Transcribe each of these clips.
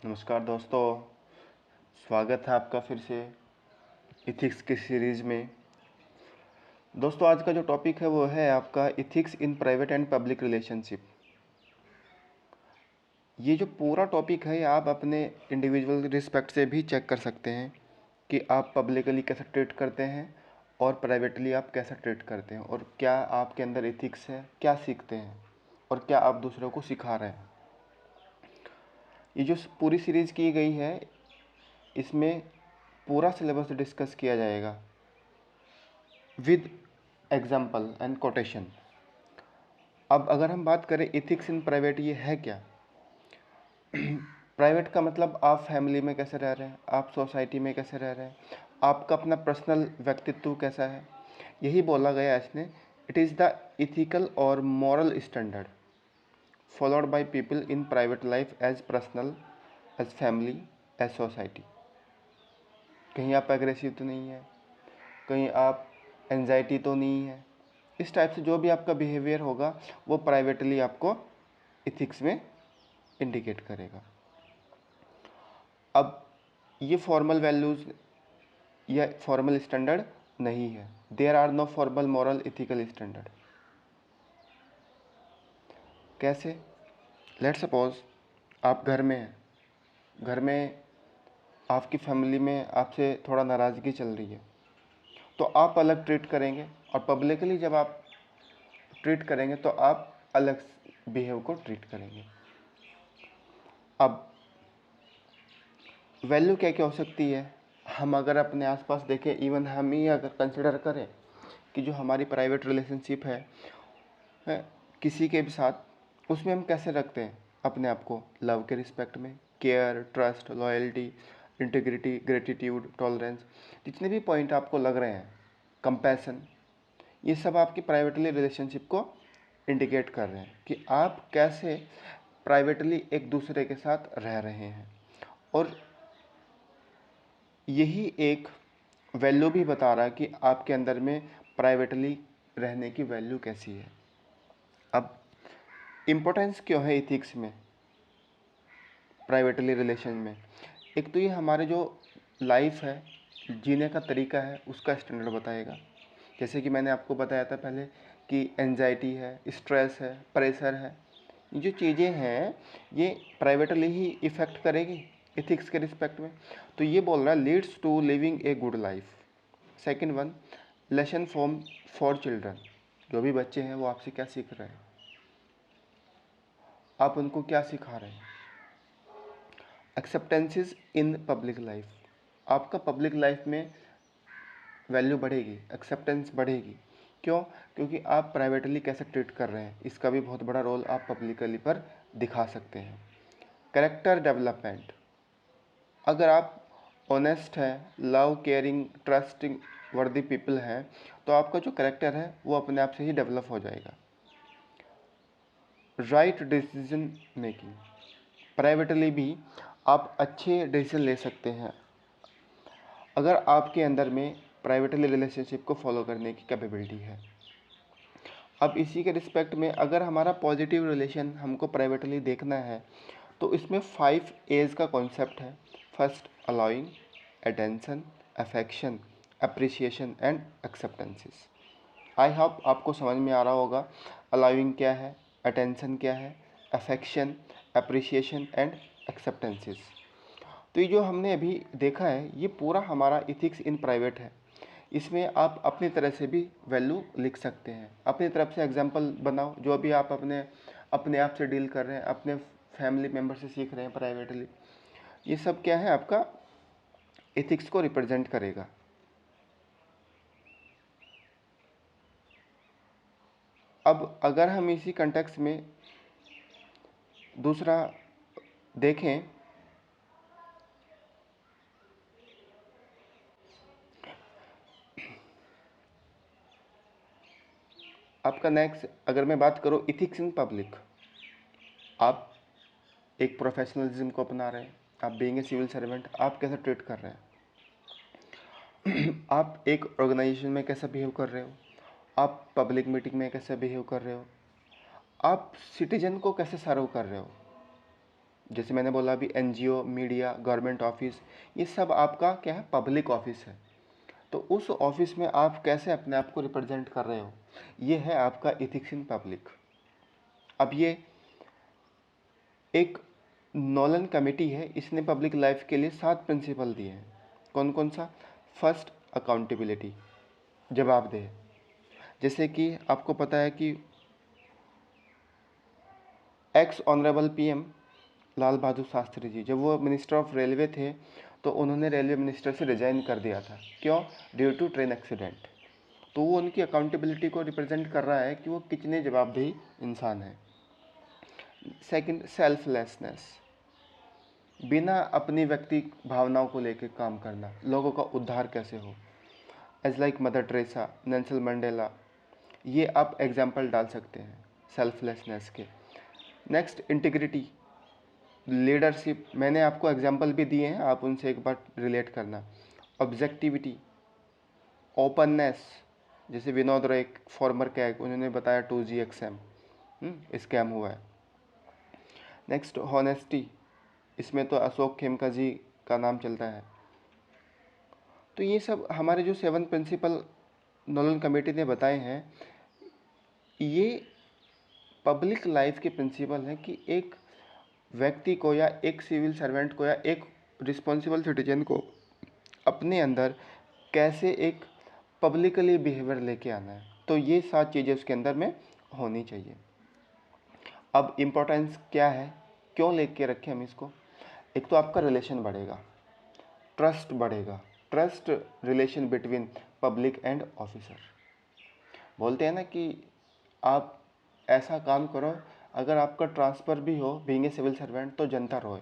नमस्कार दोस्तों, स्वागत है आपका फिर से इथिक्स की सीरीज़ में। दोस्तों, आज का जो टॉपिक है वो है आपका ethics in private and public relationship. ये जो पूरा टॉपिक है आप अपने इंडिविजुअल रिस्पेक्ट से भी चेक कर सकते हैं कि आप पब्लिकली कैसे ट्रीट करते हैं और प्राइवेटली आप कैसे ट्रीट करते हैं, और क्या आपके अंदर इथिक्स है, क्या सीखते हैं और क्या आप दूसरों को सिखा रहे हैं। ये जो पूरी सीरीज़ की गई है, इसमें पूरा सिलेबस डिस्कस किया जाएगा विद एग्जाम्पल एंड कोटेशन। अब अगर हम बात करें इथिक्स इन प्राइवेट, ये है क्या? प्राइवेट का मतलब आप फैमिली में कैसे रह रहे हैं, आप सोसाइटी में कैसे रह रहे हैं, आपका अपना पर्सनल व्यक्तित्व कैसा है, यही बोला गया है इसने। इट इज़ द इथिकल और moral standard followed by people in private life as personal, as family, as society. कहीं आप एग्रेसिव तो नहीं है, कहीं आप एंजाइटी तो नहीं है। इस टाइप से जो भी आपका बिहेवियर होगा वो प्राइवेटली आपको इथिक्स में इंडिकेट करेगा। अब ये फॉर्मल वैल्यूज़ या फॉर्मल स्टैंडर्ड नहीं है। There are no formal moral ethical standard. कैसे? लेट सपोज आप घर में हैं, घर में आपकी फैमिली में आपसे थोड़ा नाराज़गी चल रही है, तो आप अलग ट्रीट करेंगे, और पब्लिकली जब आप ट्रीट करेंगे तो आप अलग बिहेव को ट्रीट करेंगे। अब वैल्यू क्या क्या हो सकती है? हम अगर अपने आसपास देखें, इवन हम ही अगर कंसिडर करें कि जो हमारी प्राइवेट रिलेशनशिप है किसी के भी साथ, उसमें हम कैसे रखते हैं अपने आप को? लव के रिस्पेक्ट में, care, trust, loyalty, integrity, gratitude, tolerance, जितने भी पॉइंट आपको लग रहे हैं, कंपैशन, ये सब आपकी प्राइवेटली रिलेशनशिप को इंडिकेट कर रहे हैं कि आप कैसे प्राइवेटली एक दूसरे के साथ रह रहे हैं। और यही एक वैल्यू भी बता रहा है कि आपके अंदर में प्राइवेटली रहने की वैल्यू कैसी है। अब इम्पोर्टेंस क्यों है इथिक्स में प्राइवेटली रिलेशन में? एक तो ये हमारे जो लाइफ है, जीने का तरीका है, उसका स्टैंडर्ड बताएगा। जैसे कि मैंने आपको बताया था पहले कि एंजाइटी है, स्ट्रेस है, प्रेशर है, ये जो चीज़ें हैं ये प्राइवेटली ही इफ़ेक्ट करेगी इथिक्स के रिस्पेक्ट में। तो ये बोल रहा है leads to living a good life. Second one, lesson form for children. जो भी बच्चे हैं वो आपसे क्या सीख रहे हैं, आप उनको क्या सिखा रहे हैं। एक्सेप्टेंसेस इन पब्लिक लाइफ, आपका पब्लिक लाइफ में वैल्यू बढ़ेगी, एक्सेप्टेंस बढ़ेगी। क्यों? क्योंकि आप प्राइवेटली कैसे ट्रीट कर रहे हैं, इसका भी बहुत बड़ा रोल आप पब्लिकली पर दिखा सकते हैं। कैरेक्टर डेवलपमेंट, अगर आप ऑनेस्ट हैं, लव, केयरिंग, ट्रस्टिंग वर्दी पीपल हैं, तो आपका जो कैरेक्टर है वो अपने आप से ही डेवलप हो जाएगा। राइट डिसीजन मेकिंग, प्राइवेटली भी आप अच्छे डिसीजन ले सकते हैं अगर आपके अंदर में प्राइवेटली रिलेशनशिप को फॉलो करने की कैपेबिलिटी है। अब इसी के रिस्पेक्ट में अगर हमारा पॉजिटिव रिलेशन हमको प्राइवेटली देखना है तो इसमें 5 एज का कॉन्सेप्ट है। First, allowing, attention, affection, appreciation and acceptances. I hope आपको समझ में आ रहा होगा अलाउइंग क्या है, अटेंशन क्या है, अफेक्शन, अप्रिसिएशन एंड एक्सेप्टेंसेस। तो ये जो हमने अभी देखा है ये पूरा हमारा इथिक्स इन प्राइवेट है। इसमें आप अपनी तरह से भी वैल्यू लिख सकते हैं, अपनी तरफ से एग्जांपल बनाओ जो भी आप अपने अपने आप से डील कर रहे हैं, अपने फैमिली मेम्बर से सीख रहे हैं प्राइवेटली। ये सब क्या है आपका इथिक्स को रिप्रेजेंट करेगा। अब अगर हम इसी कंटेक्स्ट में दूसरा देखें, आपका नेक्स्ट अगर मैं बात करूँ इथिक्स इन पब्लिक, आप एक प्रोफेशनलिज्म को अपना रहे हैं, आप बीइंग ए सिविल सर्वेंट आप कैसे ट्रीट कर रहे हैं, आप एक ऑर्गेनाइजेशन में कैसे बिहेव कर रहे हो, आप पब्लिक मीटिंग में कैसे बिहेव कर रहे हो, आप सिटीजन को कैसे सर्व कर रहे हो, जैसे मैंने बोला अभी एनजीओ, मीडिया, गवर्नमेंट ऑफिस, ये सब आपका क्या है, पब्लिक ऑफिस है। तो उस ऑफिस में आप कैसे अपने आप को रिप्रेजेंट कर रहे हो, ये है आपका इथिक्स इन पब्लिक। अब ये एक नॉलन कमेटी है, इसने पब्लिक लाइफ के लिए 7 प्रिंसिपल दिए हैं। कौन कौन सा? फर्स्ट, अकाउंटेबिलिटी, जवाबदेह। जैसे कि आपको पता है कि x honourable PM Lal Bahadur Shastri ji, जब वो मिनिस्टर ऑफ रेलवे थे तो उन्होंने रेलवे मिनिस्टर से रिजाइन कर दिया था। क्यों? Due to train accident. तो वो उनकी अकाउंटेबिलिटी को रिप्रेजेंट कर रहा है कि वो कितने जवाबदेही इंसान हैं। सेकंड, सेल्फलेसनेस, बिना अपनी व्यक्ति भावनाओं को लेकर काम करना, लोगों का उद्धार कैसे हो, as like Mother Teresa, Nelson Mandela, ये आप एग्जाम्पल डाल सकते हैं सेल्फलेसनेस के। नेक्स्ट, इंटीग्रिटी, लीडरशिप, मैंने आपको एग्जाम्पल भी दिए हैं, आप उनसे एक बार रिलेट करना। ऑब्जेक्टिविटी, ओपननेस, जैसे विनोद रॉय फॉर्मर कैग, उन्होंने बताया 2G एग्जाम स्कैम हुआ है। नेक्स्ट, हॉनेस्टी, इसमें तो अशोक खेमका जी का नाम चलता है। तो ये सब हमारे जो 7 प्रिंसिपल नोलन कमेटी ने बताए हैं, ये पब्लिक लाइफ के प्रिंसिपल हैं कि एक व्यक्ति को या एक सिविल सर्वेंट को या एक रिस्पॉन्सिबल सिटीजन को अपने अंदर कैसे एक पब्लिकली बिहेवियर लेके आना है। तो ये 7 चीज़ें उसके अंदर में होनी चाहिए। अब इम्पोर्टेंस क्या है, क्यों लेके रखें हम इसको? एक तो आपका रिलेशन बढ़ेगा, ट्रस्ट बढ़ेगा, trust relation between public and officer. बोलते हैं ना कि आप ऐसा काम करो, अगर आपका ट्रांसफ़र भी हो बीइंग ए सिविल सर्वेंट तो जनता रोए।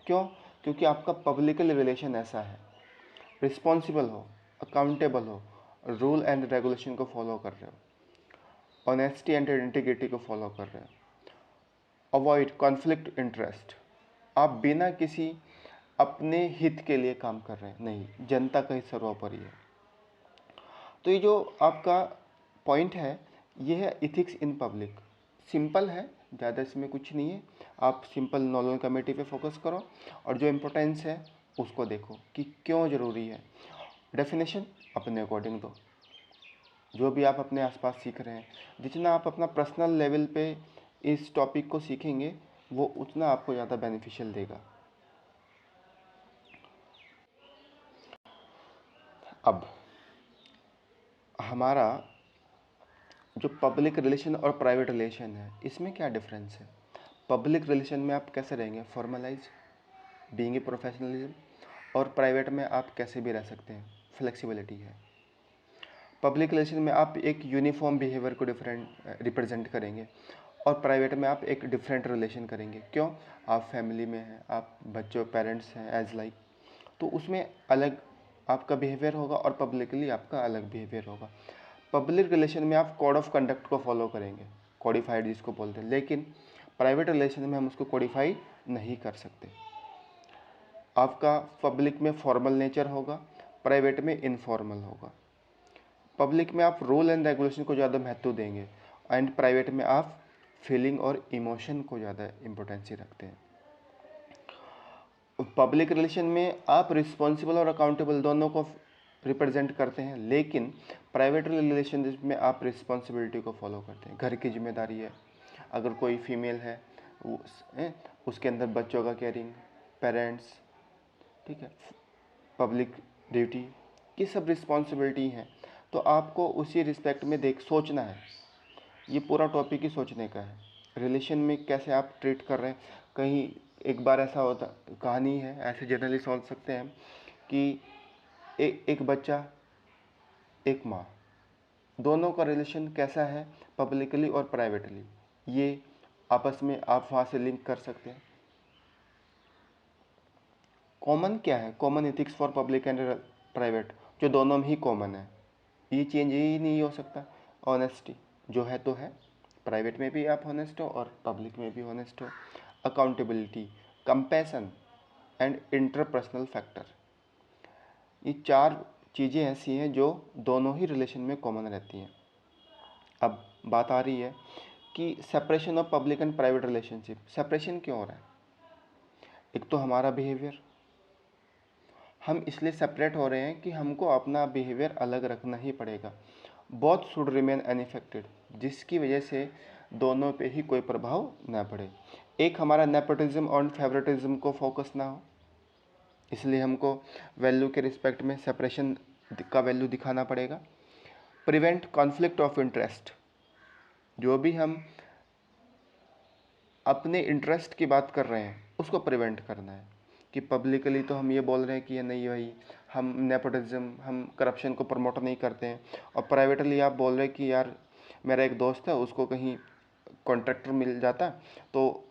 क्यों? क्योंकि आपका पब्लिकली रिलेशन ऐसा है, रिस्पॉन्सिबल हो, अकाउंटेबल हो, रूल एंड रेगुलेशन को फॉलो कर रहे हो, ऑनेस्टी एंड इंटीग्रिटी को फॉलो कर रहे हो, अवॉइड कॉन्फ्लिक्ट इंटरेस्ट, आप बिना किसी अपने हित के लिए काम कर रहे हैं, नहीं, जनता का हित सर्वोपरि है। तो ये जो आपका पॉइंट है, ये है इथिक्स इन पब्लिक। सिंपल है, ज़्यादा इसमें कुछ नहीं है। आप सिंपल नोलन कमेटी पे फोकस करो और जो इम्पोर्टेंस है उसको देखो कि क्यों ज़रूरी है। डेफिनेशन अपने अकॉर्डिंग दो, जो भी आप अपने आसपास सीख रहे हैं, जितना आप अपना पर्सनल लेवल पे इस टॉपिक को सीखेंगे वो उतना आपको ज़्यादा बेनिफिशियल देगा। अब हमारा जो पब्लिक रिलेशन और प्राइवेट रिलेशन है, इसमें क्या डिफरेंस है? पब्लिक रिलेशन में आप कैसे रहेंगे, फॉर्मलाइज, बीइंग ए प्रोफेशनलिज्म, और प्राइवेट में आप कैसे भी रह सकते हैं, फ्लेक्सिबिलिटी है। पब्लिक रिलेशन में आप एक यूनिफॉर्म बिहेवियर को डिफरेंट रिप्रेजेंट करेंगे और प्राइवेट में आप एक डिफरेंट रिलेशन करेंगे। क्यों? आप फैमिली में हैं, आप बच्चों पेरेंट्स हैं एज लाइक, तो उसमें अलग आपका बिहेवियर होगा और पब्लिकली आपका अलग बिहेवियर होगा। पब्लिक रिलेशन में आप कोड ऑफ कंडक्ट को फॉलो करेंगे, कोडिफाइड जिसको बोलते हैं, लेकिन प्राइवेट रिलेशन में हम उसको कोडिफाई नहीं कर सकते। आपका पब्लिक में फॉर्मल नेचर होगा, प्राइवेट में इनफॉर्मल होगा। पब्लिक में आप रूल एंड रेगुलेशन को ज़्यादा महत्व देंगे एंड प्राइवेट में आप फीलिंग और इमोशन को ज़्यादा इम्पोर्टेंसी रखते हैं। पब्लिक रिलेशन में आप रिस्पॉन्सिबल और अकाउंटेबल दोनों को रिप्रेजेंट करते हैं, लेकिन प्राइवेट रिलेशनशिप में आप रिस्पॉन्सिबिलिटी को फॉलो करते हैं। घर की जिम्मेदारी है, अगर कोई फीमेल है उसके अंदर बच्चों का केयरिंग, पेरेंट्स, ठीक है, पब्लिक ड्यूटी, ये सब रिस्पॉन्सिबिलिटी हैं। तो आपको उसी रिस्पेक्ट में सोचना है। ये पूरा टॉपिक ही सोचने का है, रिलेशन में कैसे आप ट्रीट कर रहे हैं। कहीं एक बार ऐसा होता, कहानी है, ऐसे जनरली सोच सकते हैं कि एक बच्चा, एक माँ, दोनों का रिलेशन कैसा है पब्लिकली और प्राइवेटली, ये आपस में आप वहाँ से लिंक कर सकते हैं। कॉमन क्या है? Common ethics for public and private, जो दोनों में ही कॉमन है, ये चेंज ही नहीं हो सकता। ऑनेस्टी जो है तो है, प्राइवेट में भी आप ऑनेस्ट हो और पब्लिक में भी ऑनेस्ट हो। Accountability, compassion and interpersonal factor, ये 4 चीज़ें ऐसी हैं जो दोनों ही रिलेशन में कॉमन रहती हैं। अब बात आ रही है कि separation of public and private relationship, separation क्यों हो रहा है? एक तो हमारा बिहेवियर, हम इसलिए सेपरेट हो रहे हैं कि हमको अपना बिहेवियर अलग रखना ही पड़ेगा। बोथ शुड रिमेन अनइफेक्टेड, जिसकी वजह से दोनों पे ही कोई प्रभाव ना पड़े। एक हमारा नेपोटिज्म और फेवरेटिज्म को फोकस ना हो, इसलिए हमको वैल्यू के रिस्पेक्ट में सेपरेशन का वैल्यू दिखाना पड़ेगा। प्रिवेंट कॉन्फ्लिक्ट ऑफ इंटरेस्ट, जो भी हम अपने इंटरेस्ट की बात कर रहे हैं उसको प्रिवेंट करना है। कि पब्लिकली तो हम ये बोल रहे हैं कि ये नहीं भाई, हम नेपोटिज्म, हम करप्शन को प्रमोट नहीं करते हैं, और प्राइवेटली आप बोल रहे हैं कि यार मेरा एक दोस्त है, उसको कहीं कॉन्ट्रैक्टर मिल जाता तो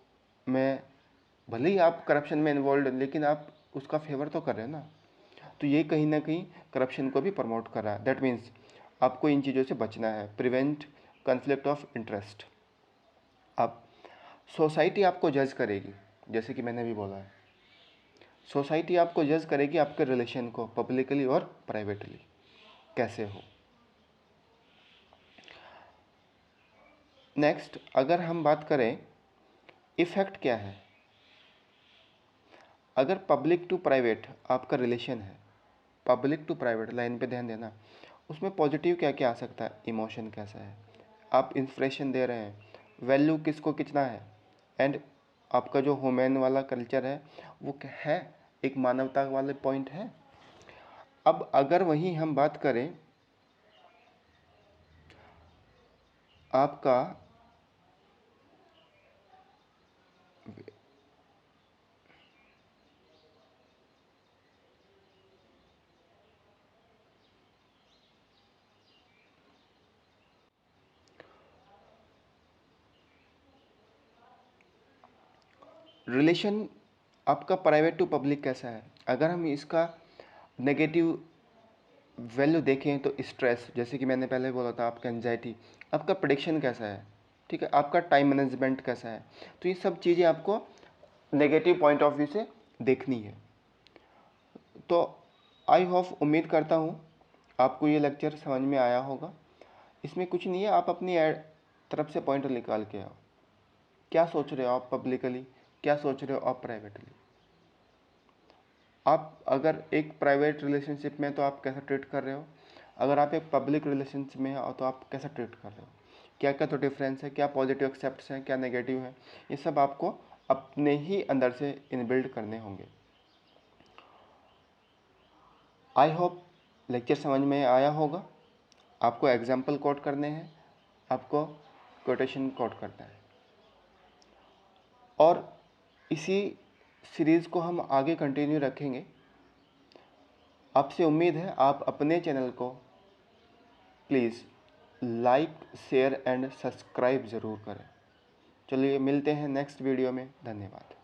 मैं, भले ही आप करप्शन में इन्वॉल्व, लेकिन आप उसका फेवर तो कर रहे हैं ना। तो ये कहीं ना कहीं करप्शन को भी प्रमोट कर रहा है। दैट मीन्स आपको इन चीज़ों से बचना है। Prevent conflict of interest. आप, सोसाइटी आपको जज करेगी, जैसे कि मैंने भी बोला है, सोसाइटी आपको जज करेगी आपके रिलेशन को पब्लिकली और प्राइवेटली कैसे हो। नेक्स्ट, अगर हम बात करें इफ़ेक्ट क्या है, अगर पब्लिक टू प्राइवेट आपका रिलेशन है, पब्लिक टू प्राइवेट लाइन पे ध्यान देना, उसमें पॉजिटिव क्या क्या आ सकता है, इमोशन कैसा है, आप इंस्पिरेशन दे रहे हैं, वैल्यू किसको कितना है, एंड आपका जो ह्यूमन वाला कल्चर है वो है, एक मानवता वाले पॉइंट है। अब अगर वहीं हम बात करें आपका रिलेशन, आपका प्राइवेट टू पब्लिक कैसा है, अगर हम इसका नेगेटिव वैल्यू देखें तो स्ट्रेस, जैसे कि मैंने पहले बोला था, आपका एंजाइटी, आपका प्रेडिक्शन कैसा है, ठीक है, आपका टाइम मैनेजमेंट कैसा है, तो ये सब चीज़ें आपको नेगेटिव पॉइंट ऑफ व्यू से देखनी है। तो आई होप, उम्मीद करता हूँ आपको ये लेक्चर समझ में आया होगा। इसमें कुछ नहीं है, आप अपनी तरफ से पॉइंट निकाल के आओ, क्या सोच रहे हो आप पब्लिकली, क्या सोच रहे हो आप प्राइवेटली। आप अगर एक प्राइवेट रिलेशनशिप में तो आप कैसा ट्रीट कर रहे हो, अगर आप एक पब्लिक रिलेशनशिप में हो तो आप कैसा ट्रीट कर रहे हो, क्या क्या तो डिफरेंस है, क्या पॉजिटिव एक्सेप्ट्स हैं, क्या नेगेटिव है, ये सब आपको अपने ही अंदर से इनबिल्ड करने होंगे। आई होप लेक्चर समझ में आया होगा। आपको एग्जाम्पल कोट करने हैं, आपको कोटेशन कोट करना है, और इसी सीरीज़ को हम आगे कंटिन्यू रखेंगे। आपसे उम्मीद है आप अपने चैनल को please like, share and subscribe ज़रूर करें। चलिए मिलते हैं नेक्स्ट वीडियो में। धन्यवाद।